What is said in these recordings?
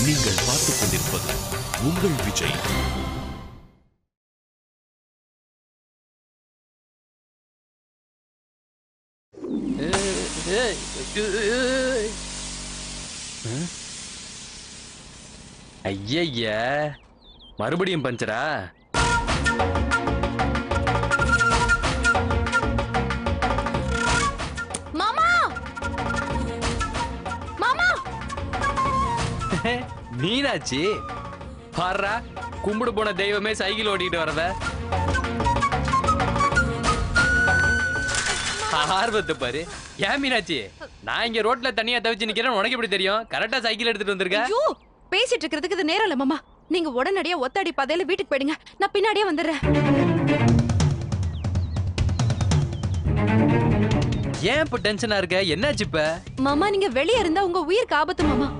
நீங்கள் பார்த்துக் கொண்டிருப்பது உங்கள் விஜய். ஐய மறுபடியும் பஞ்சரா? மாமா மாமா நீனாச்சி பாரா, கும்பிடு போன தெய்வமே சைக்கிள் ஓட்டிட்டு வரத. ஆர்வத்தை பாரு. ஏன் மீனாச்சி, நான் இங்க ரோட்ல தனியா தவிச்சு நிக்கிறேன், உனக்கு எப்படி தெரியும்? கரெக்டா சைக்கிள் எடுத்துட்டு வந்திருக்க. ஐயோ, பேசிட்டு இருக்கிறதுக்கு இது நேரம் இல்ல மாமா. நீங்க உடனடியா ஒத்தடி பாதையில வீட்டுக்கு போயிடுங்க, நான் பின்னாடியே வந்துடுறேன். ஏன் இப்ப டென்ஷனா இருக்க? என்னாச்சு இப்ப? மாமா, நீங்க வெளியே இருந்தா உங்க உயிருக்கு ஆபத்து மாமா.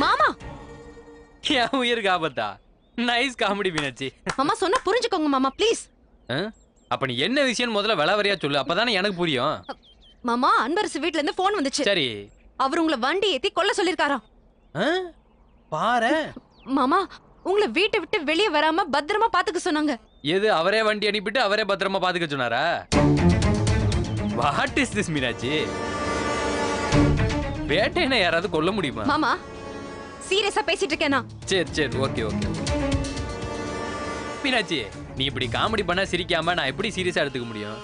மாமா, என் உயிருக்கு ஆபத்தா? Nice comedy Meenakshi. மாமா சொன்னா புரிஞ்சுக்கோங்க மாமா, ப்ளீஸ். அப்ப நீ என்ன விஷயம் முதல்ல விளவரியா சொல்லு, அப்பதானே எனக்கு புரியும். மாமா, அன்பரசு வீட்ல இருந்து போன் வந்துச்சு. சரி. அவர் உங்களை வண்டி ஏத்தி கொல்ல சொல்லிருக்காராம். பாரு மாமா, உங்களை வீட்டை விட்டு வெளியே வராம பத்திரமா பாத்துக்க சொன்னாங்க. எது, அவரே வண்டி அனுப்பிட்டு அவரே பத்திரமா பாத்துக்க சொன்னாரா? What is this Meenakshi? வேட்டையனை யாராவது கொல்ல முடியுமா? மாமா, சீரியஸா பேசிட்டு இருக்கேனா? சரி சரி, ஓகே ஓகே. மீனாச்சி, நீ இப்படி காமெடி பண்ணா சிரிக்காம நான் எப்படி சீரியஸா எடுத்துக்க முடியும்?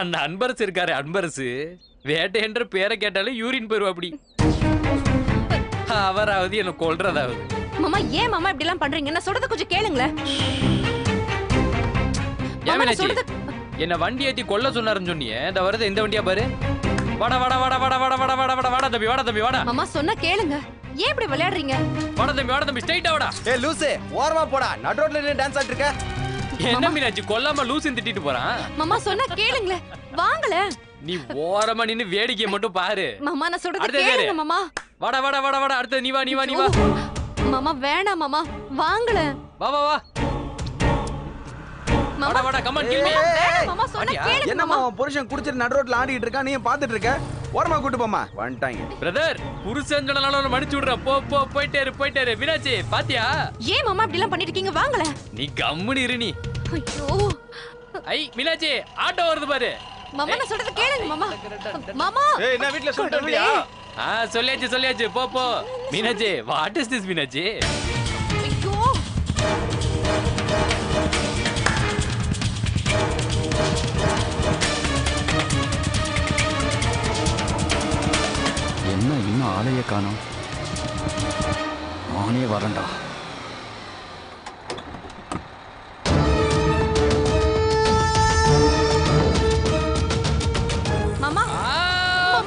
அந்த அன்பரசு இருக்காரு, அன்பரசு வேட்டையன்ற பேரை கேட்டாலும் யூரின் போயிருவா. அப்படி அவராவது என்ன கொல்றதாவது. மாமா, ஏன் மாமா இப்படி எல்லாம் பண்றீங்க? நான் சொல்றத கொஞ்சம் கேளுங்களேன். ஏன் மீனாச்சி, என்ன வண்டி ஏத்தி கொல்ல சொன்னாருன்னு சொன்னியே, இந்த வருது இந்த வண்டியா பாரு. வாடா வாடா வாடா வாடா வாடா வாடா வாடா வாடா வாடா தம்பி, வாடா தம்பி வாடா. மாமா சொன்னா கேளுங்க, ஏன் இப்படி விளையாடுறீங்க? வாடா தம்பி ஸ்ட்ரைட்டா வாடா. ஏய் லூசே, ஓரமா போடா, நடு ரோட்ல நின்னு டான்ஸ் ஆடிட்டு இருக்க. என்ன மீனாச்சி, கொல்லாம லூசுன்னு திட்டிட்டு போறான். மாமா சொன்னா கேளுங்களே, வாங்கல. நீ ஓரமா நின்னு வேடிக்கையை மட்டும் பாரு. மாமா, நான் சொல்றத கேளுங்க மாமா. வாடா வாடா வாடா வாடா, அடுத்து நீ வா நீ வா நீ வா. மாமா வேணாம் மாமா, வாங்கல. வா வா வா. வாடா வாடா, கம் ஆன் கில் மீ. மாமா சொன்னா கேளுங்க. என்னம்மா உன் புருஷன் குடிச்சிட்டு நடு ரோட்ல ஆடிட்டு இருக்கான், நீ பாத்துட்டு இருக்க? ஓரமா கூட்டி போமா. வந்துட்டாங்க. பிரதர், புருஷன் சொன்னனால மன்னிச்சு விடுற. போ போ, போயிட்டே இரு. மீனாச்சி பாத்தியா? ஏன் மாமா இப்படி எல்லாம் பண்ணிட்டு இருக்கீங்க? வாங்கல. நீ கம்முனு இரு நீ. ஐயோ. ஐ மீனாச்சி, ஆட்டோ வருது பாரு. மாமா நான் சொல்றத கேளுங்க மாமா. மாமா. ஏய், என்ன வீட்ல சொல்லிட்டியா? சொல்லியாச்சு போ போ. Meenachi, what is this Meenachi? ஐயோ. என்ன இன்னும் ஆளைய காணோம்? நானே வரேன்டா. மாமா.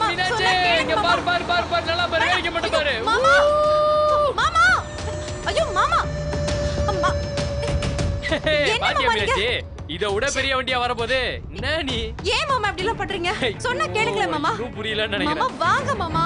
மீனாச்சி, இங்க பாரு பாரு பாரு பாரு, நல்லா பாரு, வேடிக்கை மட்டும் பாரு. மாமா. மாமா. ஐயோ மாமா. அம்மா. பாத்தியா மீனாச்சி, இத விட பெரிய வண்டியா வரப்போகுது. என்ன நீ? ஏன் மாமா இப்படி எல்லாம் பண்றீங்க? சொன்னா கேளுங்களே மாமா. புரியலன்னு நினைக்கிறேன். மாமா வாங்க மாமா.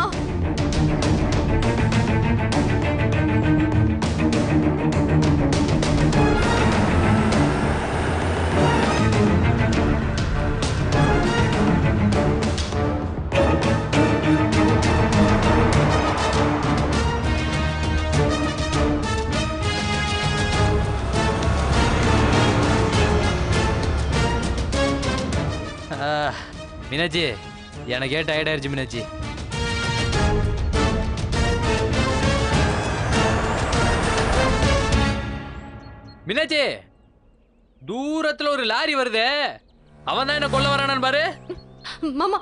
மீனாச்சி, எனக்கே டயர்ட் ஆயிடுச்சு மீனாச்சி. மீனாச்சி, தூரத்துல ஒரு லாரி வருது, அவன் தான் என்ன கொல்ல வரானான்னு பாரு. மாமா.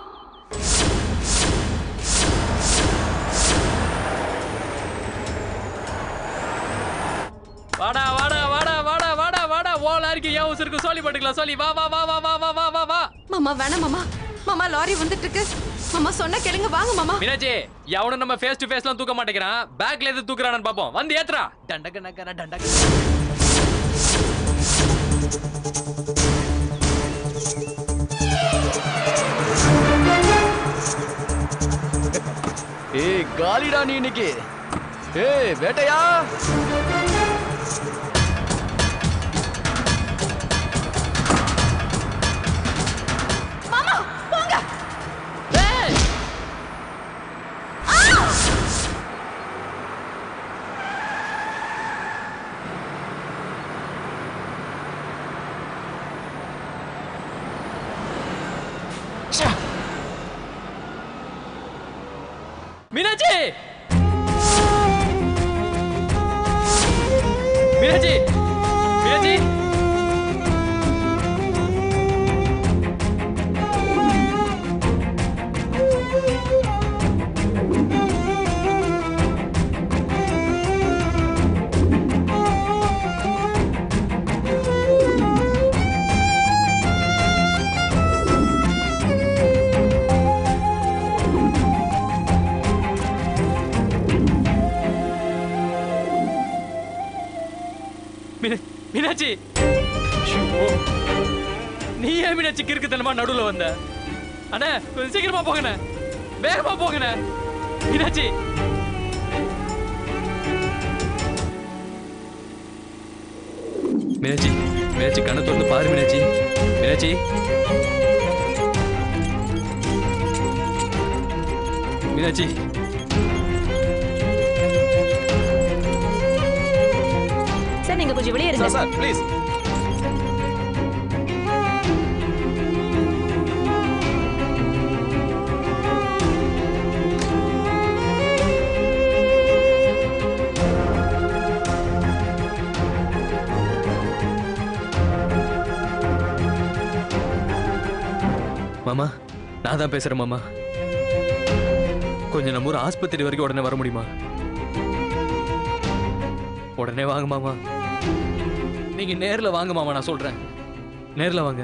வாடா வாடா வாடா வாடா வாடா வாடா, ஓ லாரிக்கு ஏன் உசுருக்கு சொல்லி போட்டுக்கலாம். சொல்லி வா வா வா வா வா வா வா வா வா. மாமா வேணாம் மாமா. மாமா லாரி வந்துட்டு இருக்கு. மாமா சொன்னா கேளுங்க, வாங்க மாமா. மீனாச்சி, எவனும் நம்ம ஃபேஸ் டு ஃபேஸ்லாம் தூக்க மாட்டேங்கிறான், பேக்ல எது தூக்குறானு பாப்போம். வந்து ஏத்துறா. டண்டக நக்கற டண்டக. ஏய் காலிடா நீ இன்னைக்கு. ஏய் வேட்டையா. மீனாட்சி மீனாட்சி மீனாட்சி மீனாட்சி நீ ஏன் மீனாட்சி கிறுக்குத்தனமா நடுவுல வந்த அண்ணா கொஞ்சம் சீக்கிரமா போங்கண்ணே வேகமா போங்கண்ணே மீனாட்சி மீனாட்சி மீனாட்சி கண்ணை திறந்து பாரு மீனாட்சி மீனாட்சி மீனாட்சி சார் நீங்க கொஞ்சம் வெளியே இருங்க சார் ப்ளீஸ். மாமா நான் தான் பேசுறேன் மாமா கொஞ்சம் நம்ம ஊர் ஆஸ்பத்திரி வரைக்கும் உடனே வர முடியுமா உடனே வாங்க மாமா நீங்க நேர்ல வாங்க மாமா நான் சொல்றேன் நேர்ல வாங்க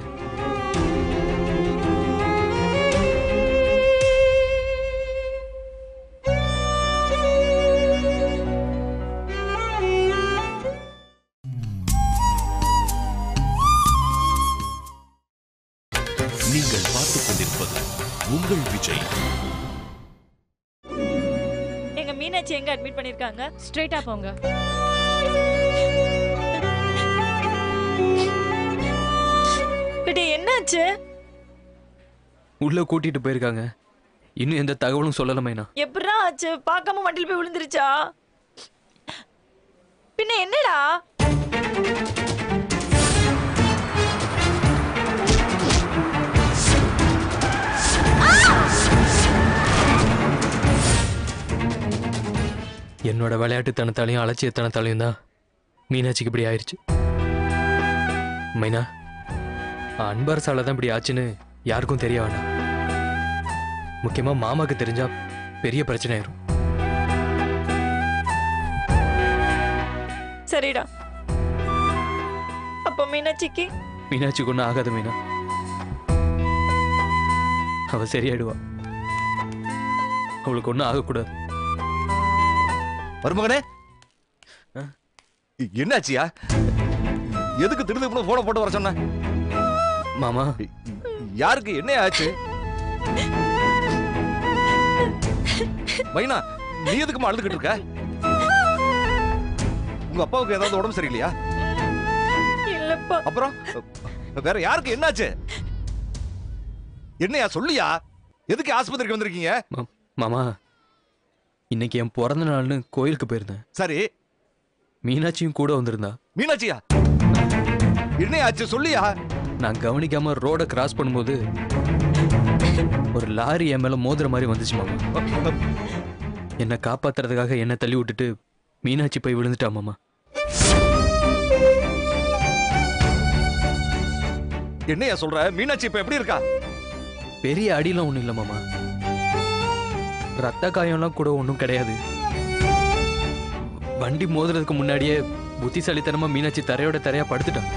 நீங்கள் பார்த்துக் கொண்டிருப்பது உங்கள் விஜய். எங்க மீனாட்சி எங்க அட்மிட் பண்ணிருக்காங்க? ஸ்ட்ரைட்டா போங்க. பிடி என்னாச்சு? உள்ள கூட்டிட்டு போயிருக்காங்க இன்னும் எந்த தகவலும் சொல்லலமைனா. எப்படிடா ஆச்சு? பார்க்காம வண்டியில் போய் விழுந்துருச்சா? பின்ன என்னடா? என்னோட விளையாட்டுத்தனத்தாலையும் அலட்சியத்தனத்தாலையும் தான் மீனாட்சிக்கு இப்படி ஆயிடுச்சு. மைனா அன்பரசால தான் இப்படி ஆச்சுன்னு யாருக்கும் தெரிய வேண்டாம். முக்கியமா மாமாக்கு தெரிஞ்சா பெரிய பிரச்சனை ஆயிரும். சரிடா. அப்ப மீனாட்சிக்கு மீனாட்சிக்கு ஒன்றும் ஆகாது மீனா. அவ சரியாயிடுவா. அவளுக்கு ஒன்றும் ஆகக்கூடாது. மருமகனே என்னாச்சியா? எதுக்கு திரும்ப போன போட்டு வர சொன்ன? மாமா யாருக்கு என்ன ஆச்சு? மைனா நீ எதுக்குமா அழுதுகிட்டு இருக்க? உங்க அப்பாவுக்கு ஏதாவது உடம்பு சரியில்லையா? இல்லப்பா. அப்புறம் வேற யாருக்கு என்னாச்சு? என்னையா சொல்லியா? எதுக்கு ஆஸ்பத்திரிக்கு வந்திருக்கீங்க? மாமா இன்னைக்கு என் பிறந்த நாள்னு கோயிலுக்கு போயிருந்தேன். சரி, மீனாட்சியும் கூட வந்திருந்தா. மீனாட்சியா? என்னையாச்சு சொல்லியா? நான் கவனிக்காம ரோட கிராஸ் பண்ணும்போது ஒரு லாரி என் மேல மோதிர மாதிரி வந்துச்சு மாமா. என்னை காப்பாத்துறதுக்காக என்ன தள்ளி விட்டுட்டு மீனாட்சி போய் விழுந்துட்டா மாமா. என்னையா சொல்ற? மீனாட்சி இப்ப எப்படி இருக்கா? பெரிய அடியெல்லாம் ஒண்ணும் இல்ல மாமா. ரத்த காயம்லாம் கூட ஒன்றும் கிடையாது. வண்டி மோதுறதுக்கு முன்னாடியே புத்திசாலித்தனமா மீனாட்சி தரையோட தரையா படுத்துட்டான்.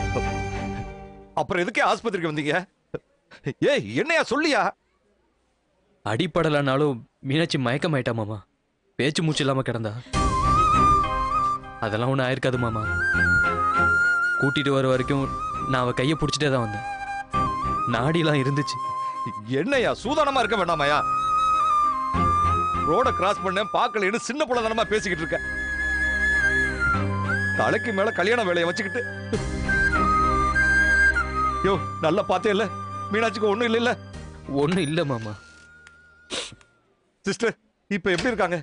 அப்புறம் எதுக்கே ஆஸ்பத்திரிக்கு வந்தீங்க? ஏய் என்னையா சொல்லியா? அடிப்படலானாலும் மீனாட்சி மயக்கமாயிட்டா மாமா. பேச்சு மூச்சு இல்லாம கிடந்தா. அதெல்லாம் ஒன்றும் ஆயிருக்காது மாமா. கூட்டிட்டு வர வரைக்கும் நான் அவ கையை பிடிச்சிட்டே தான் வந்தேன். நாடிலாம் இருந்துச்சு. என்னையா சூதானமா இருக்க வேண்டாமாயா? ரோட கிராஸ் பண்ண பாக்கலன்னு சின்ன புள்ளதனமா பேசிக்கிட்டு இருக்க. தலைக்கு மேல கல்யாண வேலையை வச்சுக்கிட்டு யோ நல்லா பார்த்தே இல்ல? மீனாட்சிக்கு ஒண்ணும் இல்ல? ஒன்றும் இல்லை மாமா. சிஸ்டர் இப்ப எப்படி இருக்காங்க?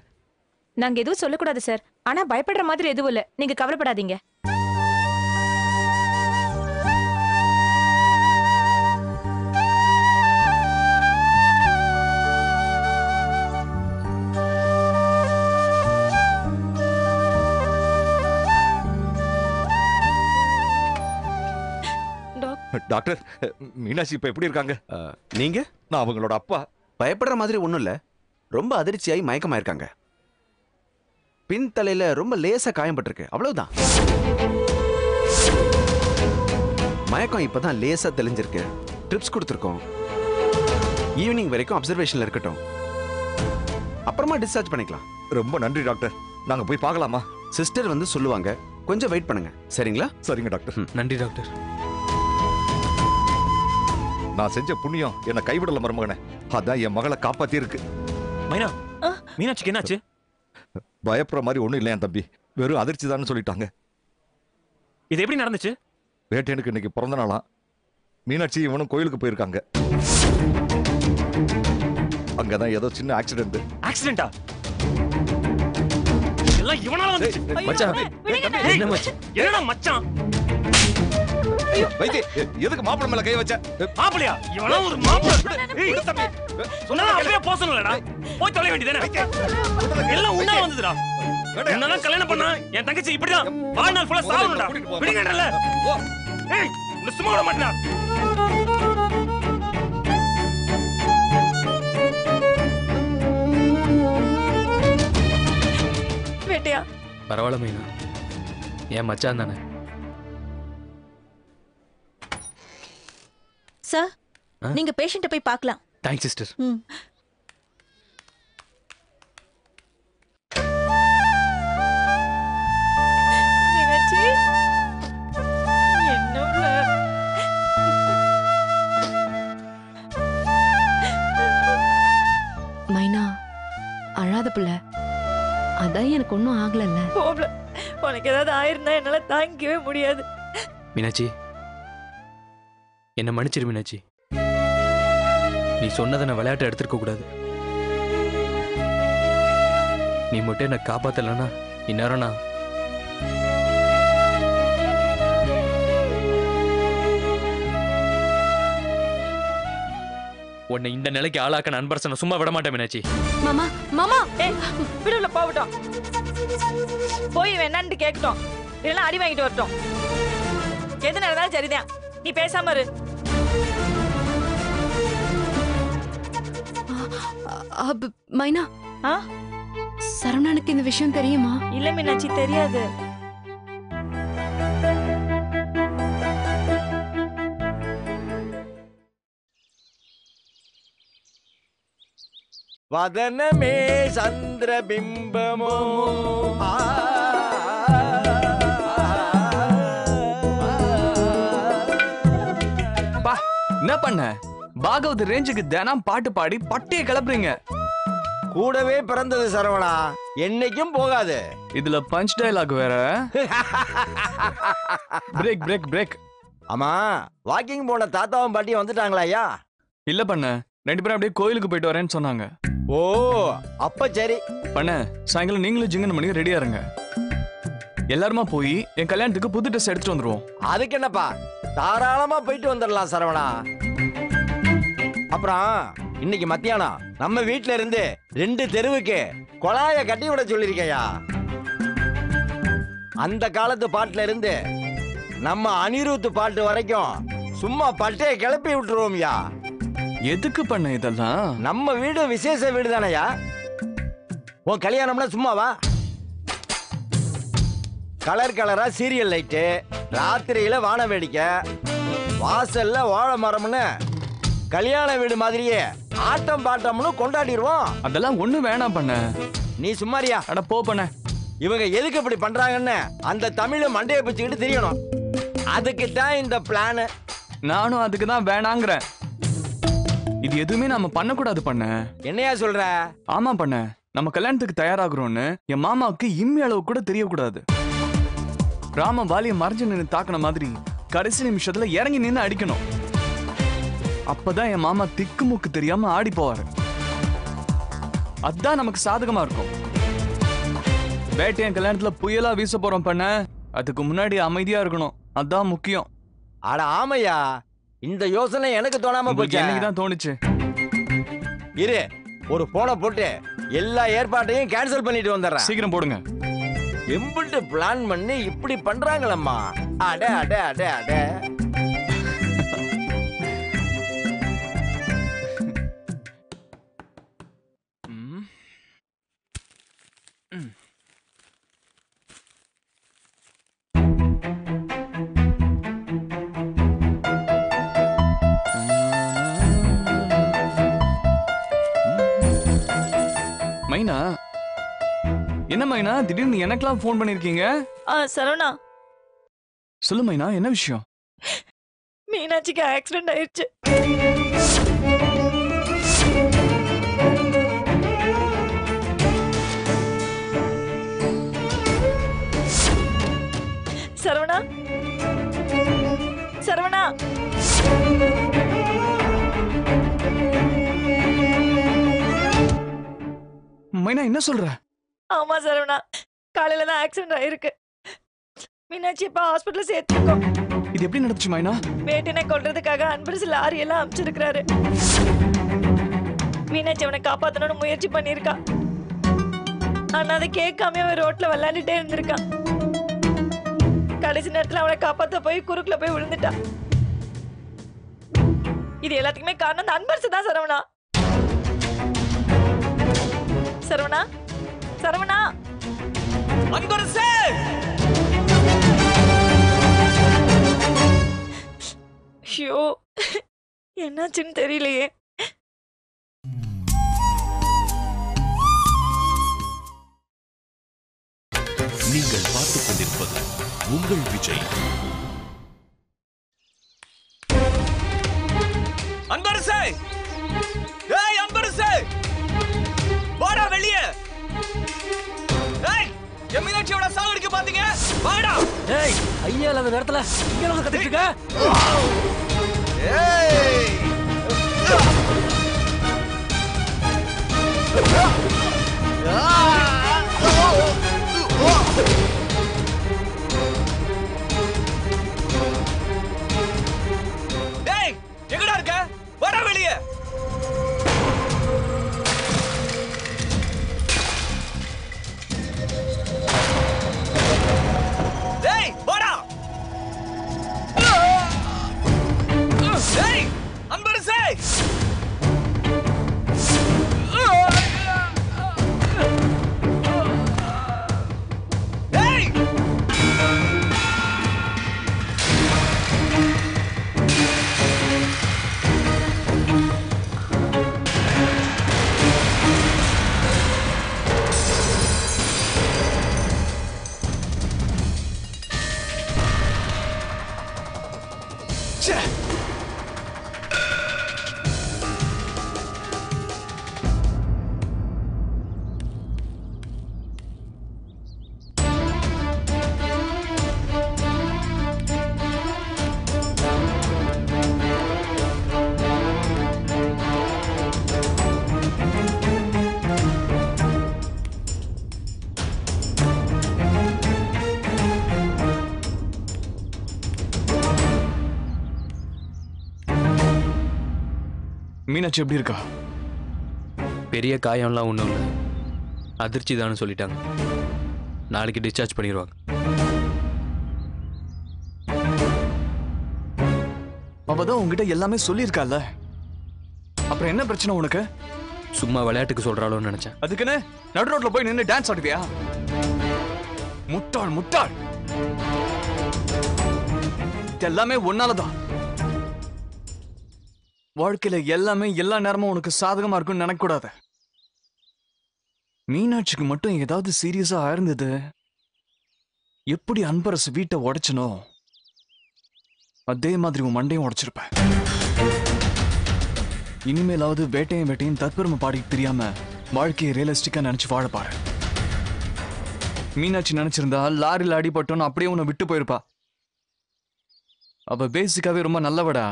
நாங்க எதுவும் சொல்லக்கூடாது சார். ஆனா பயப்படுற மாதிரி எதுவும் இல்ல. நீங்க கவலைப்படாதீங்க. டாக்டர் மீனாட்சி இப்ப எப்படி இருக்காங்க? நீங்க நான் அவங்களோட அப்பா. பயப்படுற மாதிரி ஒண்ணும் இல்ல, ரொம்ப அதிர்ச்சியாகி மயக்கமாயிருக்காங்க. பின் தலையில ரொம்ப லேசா காயம்பட்டிருக்கு, அவ்வளவுதான். மயக்கம் இப்பதான் லேசா தெளிஞ்சிருக்கு. ட்ரிப்ஸ் கொடுத்துருக்கோம். ஈவினிங் வரைக்கும் அப்சர்வேஷன்ல இருக்கட்டும், அப்புறமா டிஸ்சார்ஜ் பண்ணிக்கலாம். ரொம்ப நன்றி டாக்டர். நாங்க போய் பார்க்கலாமா? சிஸ்டர் வந்து சொல்லுவாங்க, கொஞ்சம் வெயிட் பண்ணுங்க. சரிங்களா? சரிங்க டாக்டர். நன்றி டாக்டர். நான் செஞ்ச புண்ணியம் என்ன கைவிடல மருமகனே. அதான் என் மகளை காப்பாத்தி இருக்கு. மைனா, மீனாட்சிக்கு என்னாச்சு? பயப்படுற மாதிரி ஒண்ணும் இல்லையா தம்பி, வெறும் அதிர்ச்சி தான் சொல்லிட்டாங்க. இது எப்படி நடந்துச்சு? வேட்டையனுக்கு இன்னைக்கு பிறந்த நாளா. மீனாட்சி இவனும் கோயிலுக்கு போயிருக்காங்க. அங்கதான் ஏதோ சின்ன ஆக்சிடென்ட். ஆக்சிடென்ட்டா? எல்லாம் இவனால வந்துச்சு. மச்சான், என்ன மச்சான்? என்னடா மச்சான்? வைத்தி, எதுக்கு மாப்பிள்ளை மேல கை வச்ச? மாப்பிளையா? இவனா ஒரு மாப்பிள்ளை. ஏய் தம்பி, சொன்னா அப்படியே போக சொல்லலடா. போய் தொலை வேண்டியதானே. எல்லாம் உன்னால வந்ததுடா. என்னன்னா கல்யாணம் பண்ணா என் தங்கச்சி இப்படிதான் வாழ்நாள் ஃபுல்லா சாவணும்டா. விடுங்கடல. ஏய், உன்னை சும்மா விட மாட்டேன்டா. வேட்டையா? பரவாயில்ல மீனா, என் மச்சான் தானே. சார், நீங்க பேஷண்ட்டை போய் பார்க்கலாம். Thanks sister. மீனாட்சி, என்ன மைனா, அழாத புள்ள. அதான் எனக்கு ஒன்றும் ஆகலல்ல. போகல. உனக்கு ஏதாவது ஆயிருந்தா என்னால தாங்கிக்கவே முடியாது. மீனாட்சி, என்ன மன்னிச்சிரு மீனாட்சி. நீ சொன்னதை நான் விளையாட்டை எடுத்துருக்க கூடாது. நீ மட்டும் என்ன காப்பாத்தலன்னா இந்நேரம் நான் உன்னை இந்த நிலைக்கு ஆளாக்க நண்பர்சனை சும்மா விட மாட்டேன் மீனாட்சி. மாமா, மாமா, ஏய், விடுல போகட்டும். போய் வேணான்னு கேட்கட்டும், இல்லைன்னா அடி வாங்கிட்டு வரட்டும். எது நடந்தாலும் சரிதான், நீ பேசாம இரு. மைனா, சரவணனுக்கு இந்த விஷயம் தெரியுமா? இல்ல மீனாட்சி, தெரியாது. வதனமே சந்திரபிம்பமோ என்ன பண்ண? பாகவத் ரேஞ்சுக்கு தினம் பாட்டு பாடி பட்டியை கிளப்புறீங்க. கூடவே பிறந்தது சரவணா, என்னைக்கும் போகாது. இதுல பஞ்ச் டயலாக் வேற. Break break break. ஆமா, வாக்கிங் போன தாத்தாவும் பாட்டியும் வந்துட்டாங்களா ஐயா? இல்ல பண்ண, 2 பேரும் அப்படியே கோயிலுக்கு போயிட்டு வரேன்னு சொன்னாங்க. ஓ, அப்ப சரி. பண்ண, சாயங்காலம் நீங்களும் ஜிங்கன் மணிக்கு ரெடியா இருங்க. எல்லாருமா போய் என் கல்யாணத்துக்கு புது ட்ரெஸ் எடுத்துட்டு வந்துருவோம். அதுக்கு என்னப்பா, தாராளமா போயிட்டு வந்துடலாம் சரவணா. அப்புறம் இன்னைக்கு மத்தியானம் நம்ம வீட்ல இருந்து 2 தெருவுக்கு குழாய கட்டி விட சொல்லிருக்கையா. அந்த காலத்து பாட்டுல இருந்து நம்ம அனிருத் பாட்டு வரைக்கும் சும்மா பட்டையை கிளப்பி விட்டுருவோம்யா. எதுக்கு பண்ண இதெல்லாம்? நம்ம வீடு விசேஷ வீடு தானையா. உன் கல்யாணம்னா சும்மாவா? கலர் கலரா சீரியல் லைட்டு, ராத்திரியில வான வேடிக்கை, வாசல்ல வாழை மரம்னு கல்யாண வீடு மாதிரியே ஆட்டம் பாட்டம்னு கொண்டாடிடுவோம். அதெல்லாம் ஒண்ணு வேணாம் பண்ண. நீ சும்மாரியா? அட போ பண்ண. இவங்க எதுக்கு இப்படி பண்றாங்கன்னு அந்த தமிழ் மண்டையை பிச்சுக்கிட்டு தெரியணும். அதுக்கு தான் இந்த பிளான். நானும் அதுக்கு தான் வேணாங்கிறேன். இது எதுவுமே நாம பண்ணக்கூடாது பண்ண. என்னையா சொல்ற? ஆமா பண்ண, நம்ம கல்யாணத்துக்கு தயாராகிறோம்னு என் மாமாவுக்கு இம்மி அளவு கூட தெரியக்கூடாது. ராம வாலிய மறைஞ்சு நின்று தாக்கின மாதிரி கடைசி நிமிஷத்துல இறங்கி நின்று அடிக்கணும். அப்பதான் என் மாமா திக்கு முக்கு தெரியாம ஆடி போவாரு. அதான் நமக்கு சாதகமா இருக்கும். வேட்டையன் கல்யாணத்துல புயலா வீச போறோம் பண்ண, அதுக்கு முன்னாடி அமைதியா இருக்கணும். அதான் முக்கியம். அட ஆமையா, இந்த யோசனை எனக்கு தோணாம போச்சு. என்னைக்குதான் தோணுச்சு. இரு, ஒரு போனை போட்டு எல்லா ஏற்பாட்டையும் கேன்சல் பண்ணிட்டு வந்துடுறேன். சீக்கிரம் போடுங்க. எம்பிட்டு பிளான் பண்ணி இப்படி பண்றாங்களம்மா. அட அட அட அட. என்ன மைனா திடீர்னு எனக்கெல்லாம் ஃபோன் பண்ணிருக்கீங்க? சரவணா, சொல்லு மைனா, என்ன விஷயம்? மீனாட்சிக்கு ஆக்சிடென்ட் ஆயிடுச்சு. சரவணா, சரவணா, மைனா என்ன சொல்ற? ஆமா சரவணா, காலையில தான் ஆக்சிடென்ட் ஆயிருக்கு. மீனாட்சி இப்ப ஹாஸ்பிட்டல் சேர்த்துருக்கோம். இது எப்படி நடந்துச்சு மைனா? வேட்டினை கொல்றதுக்காக அன்பரசு லாரி எல்லாம் அனுப்பிச்சிருக்கிறாரு. மீனாட்சி அவனை காப்பாத்தணும்னு முயற்சி பண்ணிருக்கா. ஆனா அதை கேட்காம அவன் ரோட்ல விளையாண்டுட்டே இருந்திருக்கான். கடைசி நேரத்துல அவனை காப்பாத்த போய் குறுக்குல போய் விழுந்துட்டா. இது எல்லாத்துக்குமே காரணம் அந்த அன்பரசு தான் சரவணா. சரவணா, சரவணா, அன்பரசே! ஐயோ, என்னாச்சுன்னு தெரியலையே. நீங்கள் பார்த்துக் கொண்டிருப்பது உங்கள் விஜய். அன்பரசே! ஏய் அன்பரசே! வாடா வெளியே! ஏய், மீனாட்சியோட சாவடிக்க பாத்தீங்க? வாடா! ஏய், ஐயா இல்லாத நேரத்துல இங்க வந்து கத்திட்டு இருக்க? ஏய்! டேய், எங்கடா இருக்க? வாடா வெளியே! டேய், வாடா! டேய், அன்பரசே! டேய்! ச்சே! மீனாட்சி எப்படி இருக்கா? பெரிய காயம்லாம் ஒன்றும் இல்லை, அதிர்ச்சி தான்னு சொல்லிட்டாங்க. நாளைக்கு டிஸ்சார்ஜ் பண்ணிடுவாங்க. அவதான் உங்ககிட்ட எல்லாமே சொல்லியிருக்கால, அப்புறம் என்ன பிரச்சனை உனக்கு? சும்மா விளையாட்டுக்கு சொல்றாளோன்னு நினைச்சேன். அதுக்குன்னு நடு ரோட்ல போய் நின்று டான்ஸ் ஆடுவியா? முட்டாள் முட்டாள்! எல்லாமே ஒன்னாலதான். வாழ்க்கையில எல்லாமே எல்லா நேரமும் உனக்கு சாதகமா இருக்கும்னு நினைக்க கூடாது. மீனாட்சிக்கு மட்டும் ஏதாவது சீரியஸா ஆயிருந்தது, எப்படி அன்பரசு வீட்டை உடைச்சனோ அதே மாதிரி உன் மண்டையும் உடைச்சிருப்ப. இனிமேலாவது வேட்டையும் வேட்டையும் தற்பெருமை பாடிட்டு தெரியாம வாழ்க்கையை ரியலிஸ்டிக்கா நினைச்சு வாழ பாரு. மீனாட்சி நினைச்சிருந்தா லாரியில் அடிபட்டோன்னு அப்படியே உன்னை விட்டு போயிருப்பா. அவ பேசிக்காவே ரொம்ப நல்லவடா.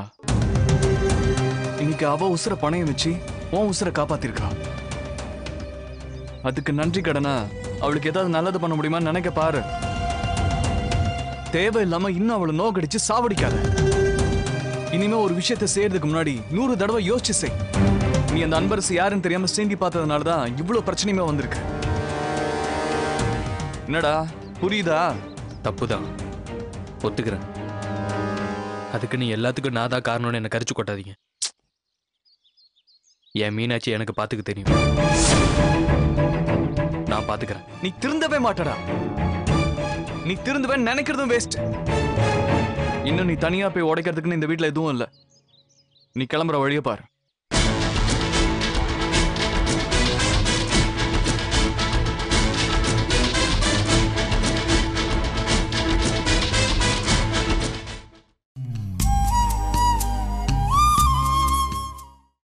இன்னைக்கு அவ உசுர பணையம் வச்சு உன் உசுர காப்பாத்திருக்கா. அதுக்கு நன்றி கடனா அவளுக்கு ஏதாவது நல்லது பண்ண முடியுமான்னு நினைக்க பாரு. தேவையில்லாம இன்னும் அவளை நோக்கடிச்சு சாவடிக்காத. இனிமே ஒரு விஷயத்தை செய்யறதுக்கு முன்னாடி 100 தடவை யோசிச்சு செய். நீ அந்த அன்பரசு யாருன்னு தெரியாம சீண்டி பார்த்ததுனாலதான் இவ்வளவு பிரச்சனையுமே வந்திருக்கு. என்னடா புரியுதா? தப்புதான், ஒத்துக்கிறேன். அதுக்கு நீ எல்லாத்துக்கும் நான் தான் காரணம்னு என்ன கரிச்சு கொட்டாதீங்க. என் மீனாட்சி எனக்கு பாத்துக்க தெரியும், நான் பாத்துக்கிறேன். நீ திருந்தவே மாட்டடா. நீ திருந்தவே நினைக்கிறதும் வேஸ்ட். இன்னும் நீ தனியா போய் உடைக்கிறதுக்குன்னு இந்த வீட்டுல எதுவும் இல்ல. நீ கிளம்புற வழியை பாரு.